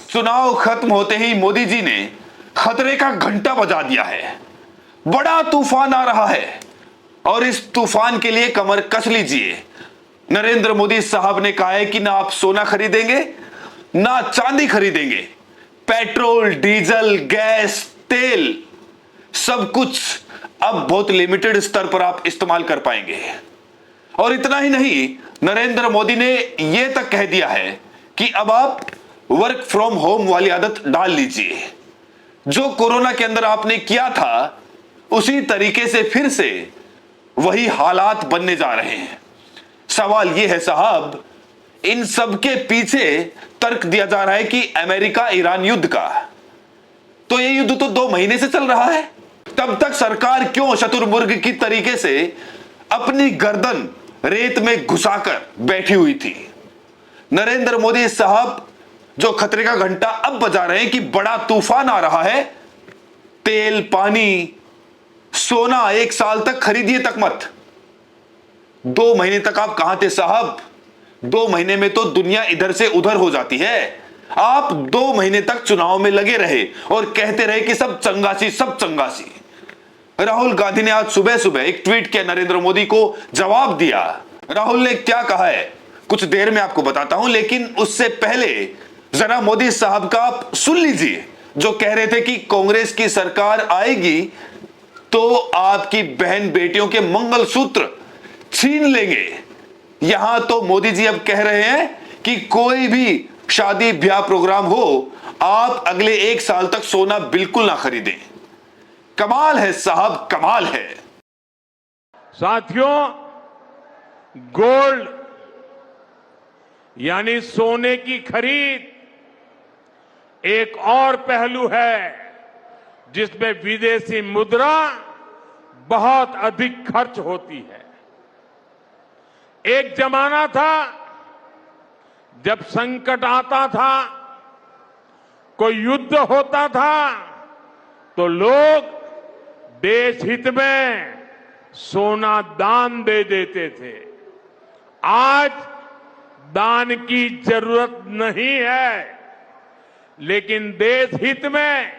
चुनाव खत्म होते ही मोदी जी ने खतरे का घंटा बजा दिया है। बड़ा तूफान आ रहा है और इस तूफान के लिए कमर कस लीजिए। नरेंद्र मोदी साहब ने कहा है कि ना आप सोना खरीदेंगे ना चांदी खरीदेंगे, पेट्रोल, डीजल, गैस, तेल सब कुछ अब बहुत लिमिटेड स्तर पर आप इस्तेमाल कर पाएंगे। और इतना ही नहीं, नरेंद्र मोदी ने यह तक कह दिया है कि अब आप वर्क फ्रॉम होम वाली आदत डाल लीजिए। जो कोरोना के अंदर आपने किया था उसी तरीके से फिर से वही हालात बनने जा रहे हैं। सवाल यह है साहब, इन सब के पीछे तर्क दिया जा रहा है कि अमेरिका ईरान युद्ध का, तो यह युद्ध तो 2 महीने से चल रहा है। तब तक सरकार क्यों शतुरमुर्ग की तरीके से अपनी गर्दन रेत में घुसाकर बैठी हुई थी। नरेंद्र मोदी साहब जो खतरे का घंटा अब बजा रहे हैं कि बड़ा तूफान आ रहा है, तेल, पानी, सोना 1 साल तक खरीदिए तक मत। 2 महीने तक आप कहां थे साहब? 2 महीने में तो दुनिया इधर से उधर हो जाती है। आप 2 महीने तक चुनाव में लगे रहे और कहते रहे कि सब चंगासी, सब चंगासी। राहुल गांधी ने आज सुबह सुबह एक ट्वीट किया, नरेंद्र मोदी को जवाब दिया। राहुल ने क्या कहा है कुछ देर में आपको बताता हूं, लेकिन उससे पहले जरा मोदी साहब का आप सुन लीजिए, जो कह रहे थे कि कांग्रेस की सरकार आएगी तो आपकी बहन बेटियों के मंगलसूत्र छीन लेंगे। यहां तो मोदी जी अब कह रहे हैं कि कोई भी शादी ब्याह प्रोग्राम हो, आप अगले 1 साल तक सोना बिल्कुल ना खरीदें। कमाल है साहब, कमाल है। साथियों, गोल्ड यानी सोने की खरीद एक और पहलू है जिसमें विदेशी मुद्रा बहुत अधिक खर्च होती है। एक जमाना था जब संकट आता था, कोई युद्ध होता था, तो लोग देश हित में सोना दान दे देते थे। आज दान की जरूरत नहीं है, लेकिन देश हित में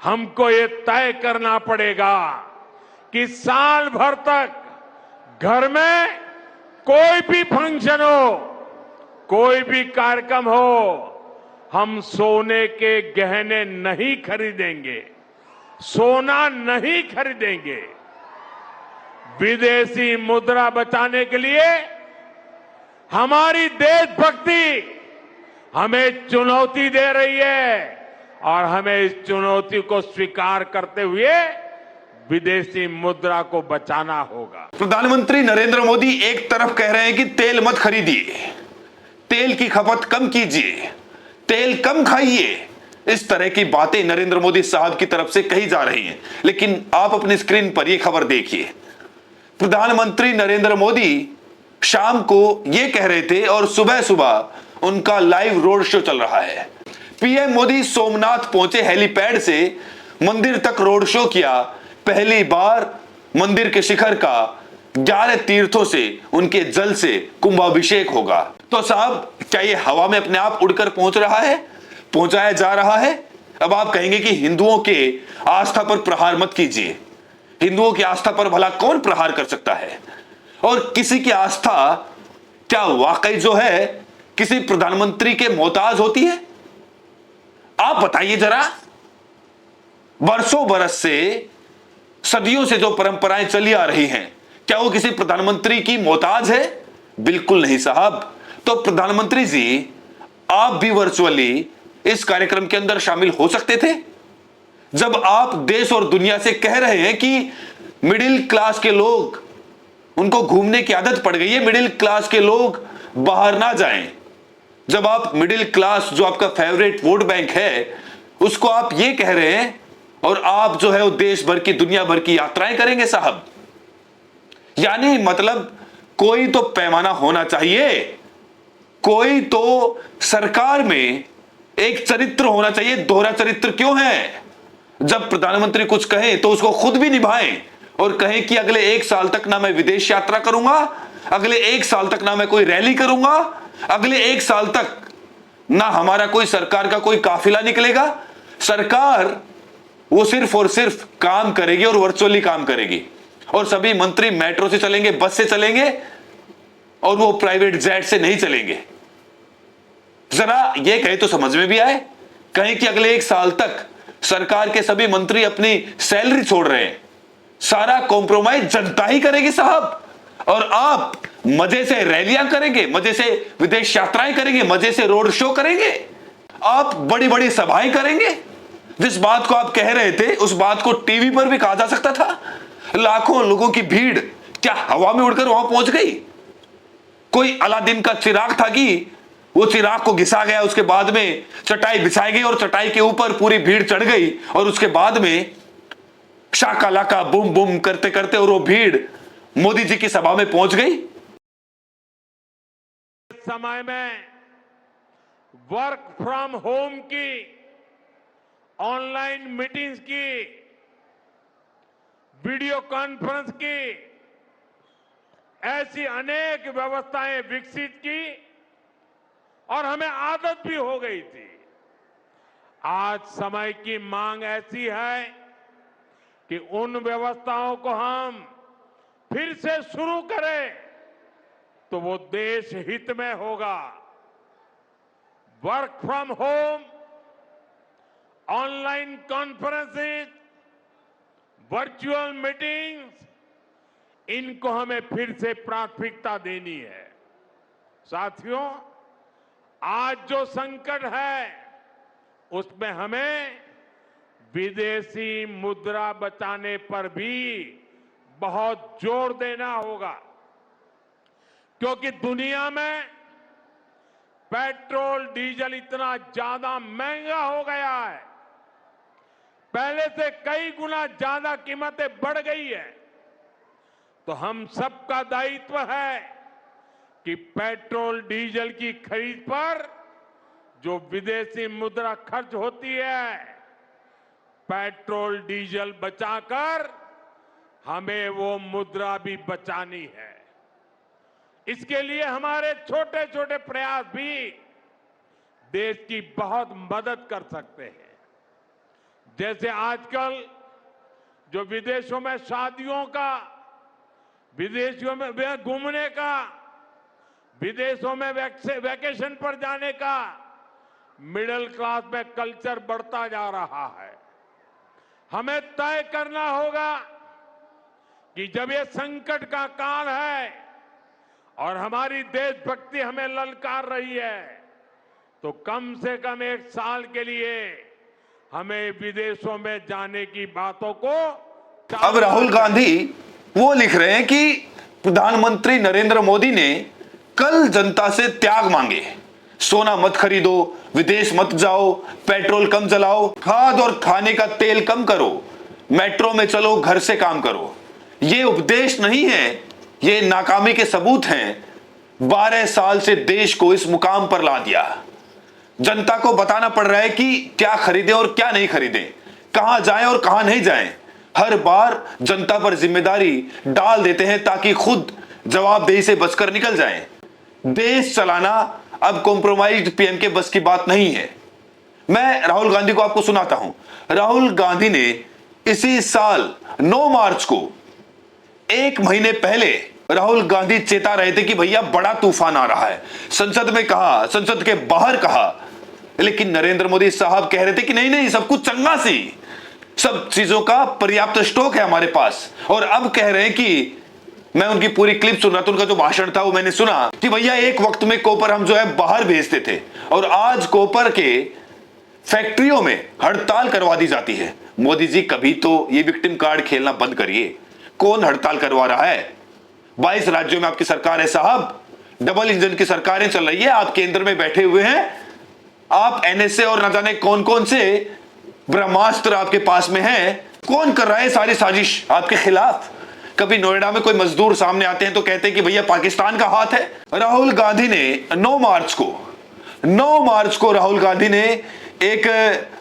हमको ये तय करना पड़ेगा कि साल भर तक घर में कोई भी फंक्शन हो, कोई भी कार्यक्रम हो, हम सोने के गहने नहीं खरीदेंगे, सोना नहीं खरीदेंगे। विदेशी मुद्रा बचाने के लिए हमारी देशभक्ति हमें चुनौती दे रही है और हमें इस चुनौती को स्वीकार करते हुए विदेशी मुद्रा को बचाना होगा। प्रधानमंत्री नरेंद्र मोदी एक तरफ कह रहे हैं कि तेल मत खरीदिए, तेल की खपत कम कीजिए, तेल कम खाइए। इस तरह की बातें नरेंद्र मोदी साहब की तरफ से कही जा रही हैं, लेकिन आप अपनी स्क्रीन पर यह खबर देखिए। प्रधानमंत्री नरेंद्र मोदी शाम को यह कह रहे थे और सुबह सुबह उनका लाइव रोड शो चल रहा है। पीएम मोदी सोमनाथ पहुंचे, हेलीपैड से मंदिर तक रोड शो किया। पहली बार मंदिर के शिखर का 11 तीर्थों से, उनके जल से कुंभाभिषेक होगा। तो साहब, क्या ये हवा में अपने आप उड़कर पहुंच रहा है, पहुंचाया जा रहा है? अब आप कहेंगे कि हिंदुओं के आस्था पर प्रहार मत कीजिए। हिंदुओं की आस्था पर भला कौन प्रहार कर सकता है? और किसी की आस्था क्या वाकई जो है किसी प्रधानमंत्री के मोहताज होती है? आप बताइए जरा। बरसों बरस से, सदियों से जो परंपराएं चली आ रही हैं, क्या वो किसी प्रधानमंत्री की मोहताज है? बिल्कुल नहीं साहब। तो प्रधानमंत्री जी, आप भी वर्चुअली इस कार्यक्रम के अंदर शामिल हो सकते थे। जब आप देश और दुनिया से कह रहे हैं कि मिडिल क्लास के लोग, उनको घूमने की आदत पड़ गई है, मिडिल क्लास के लोग बाहर ना जाएं। जब आप मिडिल क्लास, जो आपका फेवरेट वोट बैंक है, उसको आप ये कह रहे हैं और आप जो है वो देश भर की, दुनिया भर की यात्राएं करेंगे साहब। यानी मतलब कोई तो पैमाना होना चाहिए, कोई तो सरकार में एक चरित्र होना चाहिए। दोहरा चरित्र क्यों है? जब प्रधानमंत्री कुछ कहे तो उसको खुद भी निभाएं और कहें कि अगले 1 साल तक ना मैं विदेश यात्रा करूंगा, अगले 1 साल तक ना मैं कोई रैली करूंगा, अगले 1 साल तक ना हमारा कोई सरकार का कोई काफिला निकलेगा। सरकार वो सिर्फ और सिर्फ काम करेगी और वर्चुअली काम करेगी, और सभी मंत्री मेट्रो से चलेंगे, बस से चलेंगे, और वो प्राइवेट जेट से नहीं चलेंगे। जरा ये कहे तो समझ में भी आए, कहीं कि अगले 1 साल तक सरकार के सभी मंत्री अपनी सैलरी छोड़ रहे हैं, सारा कॉम्प्रोमाइज जनता ही करेगी साहब, और आप मजे से रैलियां करेंगे, मजे से विदेश यात्राएं करेंगे, मजे से रोड शो करेंगे, आप बड़ी बड़ी सभाएं करेंगे। जिस बात को आप कह रहे थे उस बात को टीवी पर भी कहा जा सकता था। लाखों लोगों की भीड़ क्या हवा में उड़कर वहां पहुंच गई? कोई अलादीन का चिराग था कि वो चिराग को घिसा गया, उसके बाद में चटाई बिछाई गई और चटाई के ऊपर पूरी भीड़ चढ़ गई, और उसके बाद में शाका लाका बुम बुम करते करते और वो भीड़ मोदी जी की सभा में पहुंच गई। समय में वर्क फ्रॉम होम की, ऑनलाइन मीटिंग्स की, वीडियो कॉन्फ्रेंस की, ऐसी अनेक व्यवस्थाएं विकसित की और हमें आदत भी हो गई थी। आज समय की मांग ऐसी है कि उन व्यवस्थाओं को हम फिर से शुरू करें तो वो देश हित में होगा। Work from home, online conferences, virtual meetings, इनको हमें फिर से प्राथमिकता देनी है। साथियों, आज जो संकट है उसमें हमें विदेशी मुद्रा बचाने पर भी बहुत जोर देना होगा, क्योंकि दुनिया में पेट्रोल डीजल इतना ज्यादा महंगा हो गया है, पहले से कई गुना ज्यादा कीमतें बढ़ गई है। तो हम सबका दायित्व है कि पेट्रोल डीजल की खरीद पर जो विदेशी मुद्रा खर्च होती है, पेट्रोल डीजल बचाकर हमें वो मुद्रा भी बचानी है। इसके लिए हमारे छोटे छोटे प्रयास भी देश की बहुत मदद कर सकते हैं। जैसे आजकल जो विदेशों में शादियों का, विदेशों में घूमने का, विदेशों में वैकेशन पर जाने का मिडिल क्लास में कल्चर बढ़ता जा रहा है। हमें तय करना होगा कि जब ये संकट का काल है और हमारी देशभक्ति हमें ललकार रही है, तो कम से कम 1 साल के लिए हमें विदेशों में जाने की बातों को। अब राहुल गांधी वो लिख रहे हैं कि प्रधानमंत्री नरेंद्र मोदी ने कल जनता से त्याग मांगे, सोना मत खरीदो, विदेश मत जाओ, पेट्रोल कम जलाओ, खाद और खाने का तेल कम करो, मेट्रो में चलो, घर से काम करो। ये उपदेश नहीं है, ये नाकामी के सबूत हैं। 12 साल से देश को इस मुकाम पर ला दिया। जनता को बताना पड़ रहा है कि क्या खरीदें और क्या नहीं खरीदें, कहां जाएं और कहां नहीं जाएं। हर बार जनता पर जिम्मेदारी डाल देते हैं ताकि खुद जवाबदेही से बचकर निकल जाएं। देश चलाना अब कॉम्प्रोमाइज्ड पीएम के बस की बात नहीं है। मैं राहुल गांधी को आपको सुनाता हूं। राहुल गांधी ने इसी साल 9 मार्च को, 1 महीने पहले, राहुल गांधी चेता रहे थे कि भैया बड़ा तूफान आ रहा है। संसद में कहा, संसद के बाहर कहा, लेकिन नरेंद्र मोदी साहब कह रहे थे कि नहीं नहीं, सब कुछ चंगा सी, सब चीजों का पर्याप्त स्टॉक है हमारे पास। और अब कह रहे हैं कि, मैं उनकी पूरी क्लिप सुन रहा था, उनका जो भाषण था वो मैंने सुना कि भैया एक वक्त में कॉपर हम जो है बाहर भेजते थे और आज कॉपर के फैक्ट्रियों में हड़ताल करवा दी जाती है। मोदी जी कभी तो ये विक्टिम कार्ड खेलना बंद करिए। कौन हड़ताल करवा रहा है? 22 राज्यों में आपकी सरकार है साहब, डबल इंजन की सरकारें चल रही है, आप केंद्र में बैठे हुए हैं, आप एनएसए और न जाने कौन कौन से ब्रह्मास्त्र आपके पास में हैं। कौन कर रहा है सारी साजिश आपके खिलाफ? कभी नोएडा में कोई मजदूर सामने आते हैं तो कहते हैं कि भैया पाकिस्तान का हाथ है। राहुल गांधी ने 9 मार्च को राहुल गांधी ने एक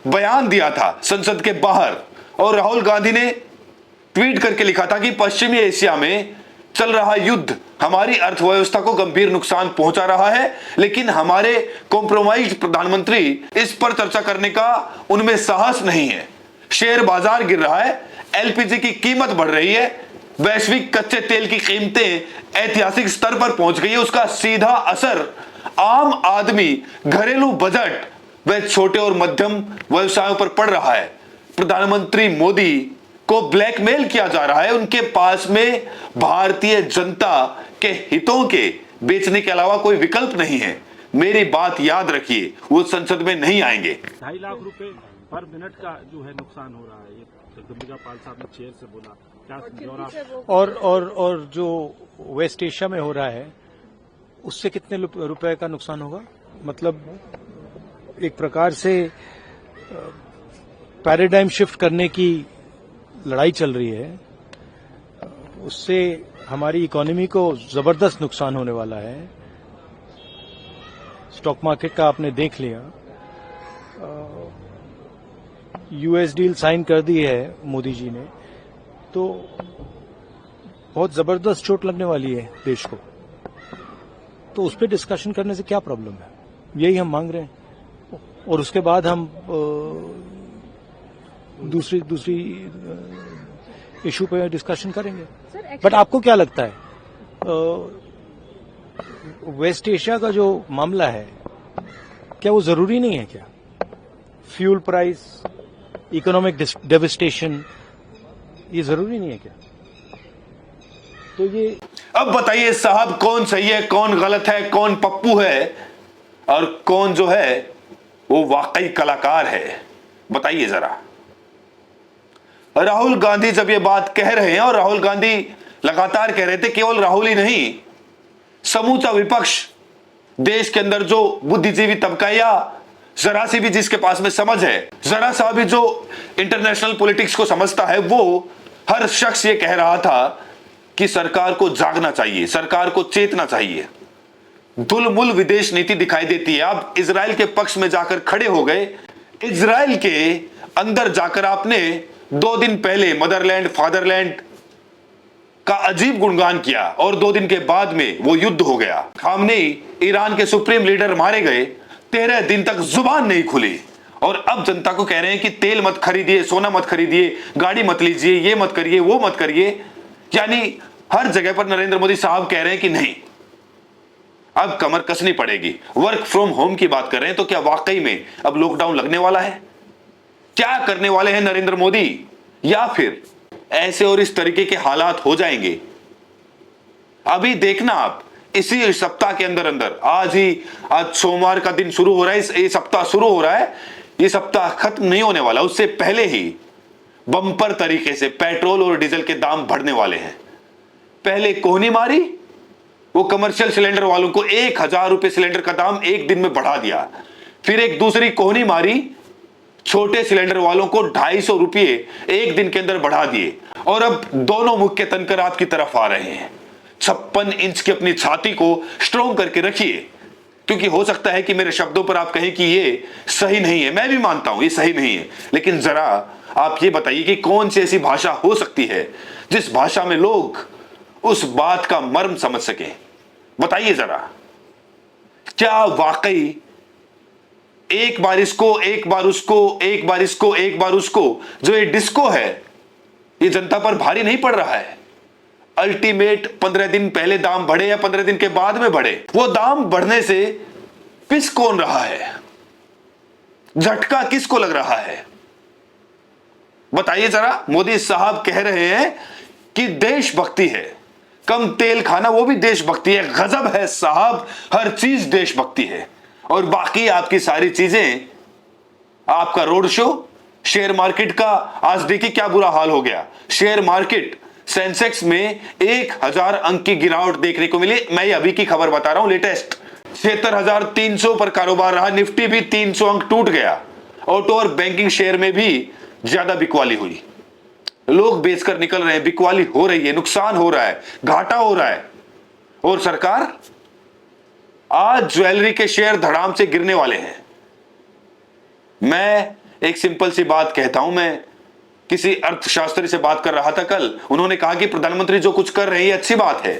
बयान दिया था संसद के बाहर, और राहुल गांधी ने ट्वीट करके लिखा था कि पश्चिमी एशिया में चल रहा युद्ध हमारी अर्थव्यवस्था को गंभीर नुकसान पहुंचा रहा है, लेकिन हमारे कॉम्प्रोमाइज प्रधानमंत्री इस पर चर्चा करने का उनमें साहस नहीं है। शेयर बाजार गिर रहा है, एलपीजी की कीमत बढ़ रही है, वैश्विक कच्चे तेल की कीमतें ऐतिहासिक स्तर पर पहुंच गई है। उसका सीधा असर आम आदमी, घरेलू बजट व छोटे और मध्यम व्यवसायों पर पड़ रहा है। प्रधानमंत्री मोदी को ब्लैकमेल किया जा रहा है। उनके पास में भारतीय जनता के हितों के बेचने के अलावा कोई विकल्प नहीं है। मेरी बात याद रखिए, वो संसद में नहीं आएंगे। 2.5 लाख रुपए पर मिनट का जो है नुकसान हो रहा है, ये जगदम्बिका पाल साहब ने चेयर से बोला, क्या ब्यौरा? और जो वेस्ट एशिया में हो रहा है उससे कितने रुपए का नुकसान होगा? मतलब एक प्रकार से पैराडाइम शिफ्ट करने की लड़ाई चल रही है, उससे हमारी इकोनॉमी को जबरदस्त नुकसान होने वाला है। स्टॉक मार्केट का आपने देख लिया, यूएस डील साइन कर दी है मोदी जी ने, तो बहुत जबरदस्त चोट लगने वाली है देश को। तो उस पर डिस्कशन करने से क्या प्रॉब्लम है, यही हम मांग रहे हैं। और उसके बाद हम दूसरी इशू पे डिस्कशन करेंगे। बट आपको क्या लगता है, वेस्ट एशिया का जो मामला है, क्या वो जरूरी नहीं है क्या? फ्यूल प्राइस, इकोनॉमिक डेविस्टेशन, ये जरूरी नहीं है क्या? तो ये अब बताइए साहब, कौन सही है, कौन गलत है, कौन पप्पू है और कौन जो है वो वाकई कलाकार है? बताइए जरा। राहुल गांधी जब ये बात कह रहे हैं, और राहुल गांधी लगातार कह रहे थे, केवल राहुल ही नहीं, समूचा विपक्ष, देश के अंदर जो बुद्धिजीवी तबका या जरा सी भी जिसके पास में समझ है, जरा सा भी जो इंटरनेशनल पॉलिटिक्स को समझता है, वो हर शख्स ये कह रहा था कि सरकार को जागना चाहिए, सरकार को चेतना चाहिए। दुलमुल विदेश नीति दिखाई देती है। आप इजराइल के पक्ष में जाकर खड़े हो गए। इजराइल के अंदर जाकर आपने 2 दिन पहले मदरलैंड, फादरलैंड का अजीब गुणगान किया, और 2 दिन के बाद में वो युद्ध हो गया। खामनेई, ईरान के सुप्रीम लीडर, मारे गए। 13 दिन तक जुबान नहीं खुली, और अब जनता को कह रहे हैं कि तेल मत खरीदिए, सोना मत खरीदिए, गाड़ी मत लीजिए, ये मत करिए, वो मत करिए। यानी हर जगह पर नरेंद्र मोदी साहब कह रहे हैं कि नहीं, अब कमर कसनी पड़ेगी। वर्क फ्रॉम होम की बात कर रहे हैं, तो क्या वाकई में अब लॉकडाउन लगने वाला है? क्या करने वाले हैं नरेंद्र मोदी? या फिर ऐसे और इस तरीके के हालात हो जाएंगे? अभी देखना आप, इसी सप्ताह के अंदर अंदर, आज सोमवार का दिन शुरू हो रहा है, ये सप्ताह शुरू हो रहा है, ये सप्ताह खत्म नहीं होने वाला, उससे पहले ही बम्पर तरीके से पेट्रोल और डीजल के दाम बढ़ने वाले हैं। पहले कोहनी मारी, वो कमर्शियल सिलेंडर वालों को 1000 रुपए सिलेंडर का दाम एक दिन में बढ़ा दिया। फिर एक दूसरी कोहनी मारी, छोटे सिलेंडर वालों को 250 रुपये एक दिन के अंदर बढ़ा दिए। और अब दोनों मुख्य तनकर आपकी तरफ आ रहे हैं। 56 इंच की अपनी छाती को स्ट्रोंग करके रखिए, क्योंकि हो सकता है कि मेरे शब्दों पर आप कहें कि ये सही नहीं है। मैं भी मानता हूं ये सही नहीं है, लेकिन जरा आप ये बताइए कि कौन सी ऐसी भाषा हो सकती है जिस भाषा में लोग उस बात का मर्म समझ सकें? बताइए जरा। क्या वाकई एक बार इसको, एक बार उसको, एक बार इसको, एक बार उसको, जो ये डिस्को है, ये जनता पर भारी नहीं पड़ रहा है? अल्टीमेट 15 दिन पहले दाम बढ़े या 15 दिन के बाद में बढ़े, वो दाम बढ़ने से पिस कौन रहा है? झटका किसको लग रहा है? बताइए जरा। मोदी साहब कह रहे हैं कि देशभक्ति है, कम तेल खाना वो भी देशभक्ति है। गजब है साहब, हर चीज देशभक्ति है। और बाकी आपकी सारी चीजें, आपका रोड शो, शेयर मार्केट का आज देखिए क्या बुरा हाल हो गया। शेयर मार्केट, सेंसेक्स में 1000 अंक की गिरावट देखने को मिली। मैं अभी की खबर बता रहा हूं, लेटेस्ट 76,300 पर कारोबार रहा। निफ्टी भी 300 अंक टूट गया। ऑटो और बैंकिंग शेयर में भी ज्यादा बिकवाली हुई। लोग बेचकर निकल रहे हैं, बिकवाली हो रही है, नुकसान हो रहा है, घाटा हो रहा है। और सरकार, आज ज्वेलरी के शेयर धड़ाम से गिरने वाले हैं। मैं एक सिंपल सी बात कहता हूं, मैं किसी अर्थशास्त्री से बात कर रहा था कल, उन्होंने कहा कि प्रधानमंत्री जो कुछ कर रहे हैं अच्छी बात है,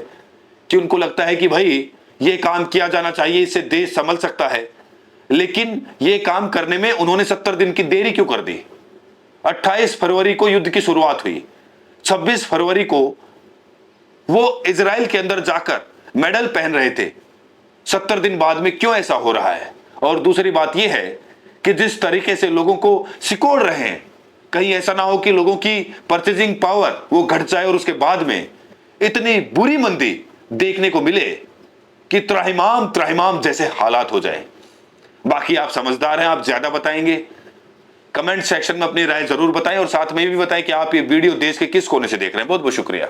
कि उनको लगता है कि भाई ये काम किया जाना चाहिए, इससे देश संभल सकता है, लेकिन ये काम करने में उन्होंने 70 दिन की देरी क्यों कर दी? 28 फरवरी को युद्ध की शुरुआत हुई, 26 फरवरी को वो इजराइल के अंदर जाकर मेडल पहन रहे थे, 70 दिन बाद में क्यों ऐसा हो रहा है? और दूसरी बात यह है कि जिस तरीके से लोगों को सिकोड़ रहे हैं, कहीं ऐसा ना हो कि लोगों की परचेजिंग पावर वो घट जाए और उसके बाद में इतनी बुरी मंदी देखने को मिले कि त्राहिमाम त्राहिमाम जैसे हालात हो जाए। बाकी आप समझदार हैं, आप ज्यादा बताएंगे। कमेंट सेक्शन में अपनी राय जरूर बताएं और साथ में भी बताएं कि आप ये वीडियो देश के किस कोने से देख रहे हैं। बहुत बहुत शुक्रिया।